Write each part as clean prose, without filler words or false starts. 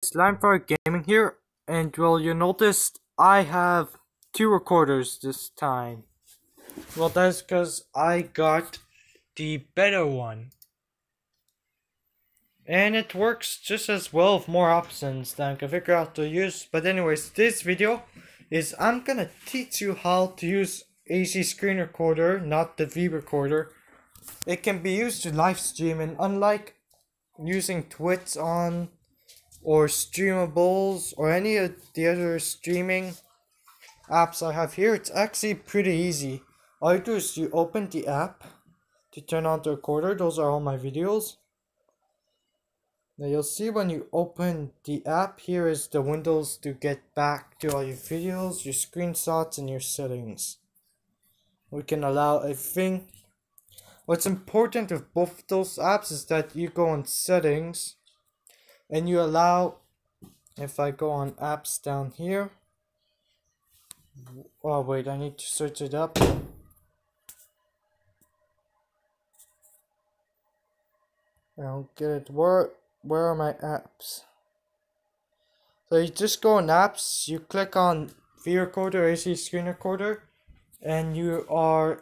Slime for Gaming here, and well, you noticed I have two recorders this time. Well, that's because I got the better one, and it works just as well with more options than I can figure out to use. But anyways, this video is I'm gonna teach you how to use AC screen recorder, not the V recorder. It can be used to live stream, and unlike using Twitch on or streamables or any of the other streaming apps I have here, it's actually pretty easy. All you do is you open the app to turn on the recorder. Those are all my videos. Now you'll see when you open the app, here is the windows to get back to all your videos, your screenshots, and your settings. We can allow everything. What's important with both those apps is that you go on settings and you allow, if I go on apps down here, oh wait, I need to search it up. I don't get it. Where are my apps? So you just go on apps, you click on V recorder, AC screen recorder, and you are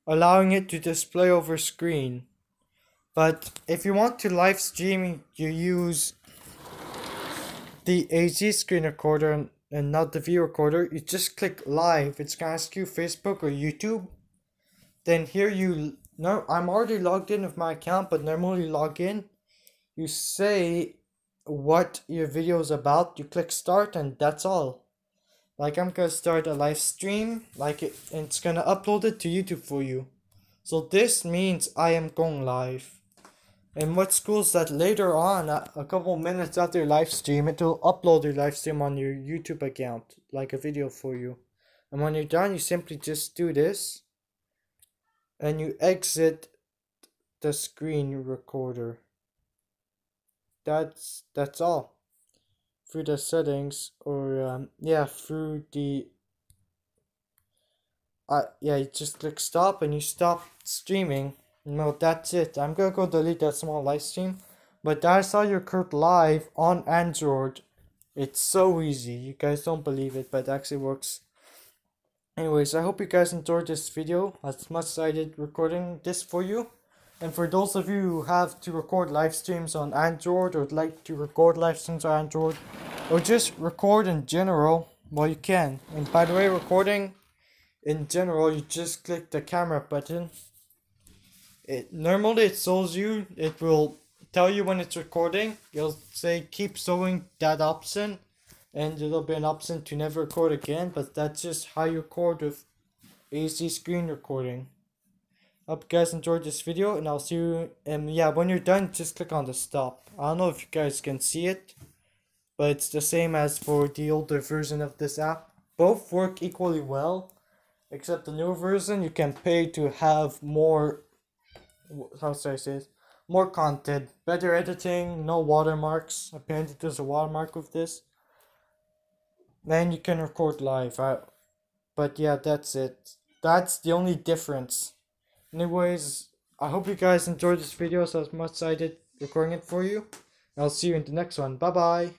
allowing it to display over screen. But if you want to live stream, you use the AC screen recorder and not the V recorder. You just click live. It's gonna ask you Facebook or YouTube. Then here I'm already logged in with my account, but normally log in. You say what your video is about. You click start, and that's all. Like I'm gonna start a live stream. It's gonna upload it to YouTube for you. So this means I am going live. And what's cool is that later on, a couple minutes after your live stream, it will upload your live stream on your YouTube account, like a video for you. And when you're done, you simply just do this, and you exit the screen recorder. That's all. Through the settings, or through the you just click stop and you stop streaming. No, that's it. I'm gonna go delete that small live stream. But that's how you record live on Android. It's so easy. You guys don't believe it, but it actually works. Anyways, I hope you guys enjoyed this video as much as I did recording this for you. And for those of you who have to record live streams on Android, or would like to record live streams on Android, or just record in general, well, you can. And by the way, recording in general, you just click the camera button. Normally it shows you, it will tell you when it's recording. You'll say keep showing that option, and there'll be an option to never record again, but that's just how you record with AC screen recording. Hope you guys enjoyed this video, and I'll see you, and when you're done, just click on the stop. I don't know if you guys can see it, but it's the same as for the older version of this app. Both work equally well, except the newer version you can pay to have more, how should I say it, more content, better editing, no watermarks. Apparently there's a watermark with this. Then you can record live. But yeah, that's it. That's the only difference. Anyways, I hope you guys enjoyed this video as much as I did recording it for you. I'll see you in the next one. Bye bye.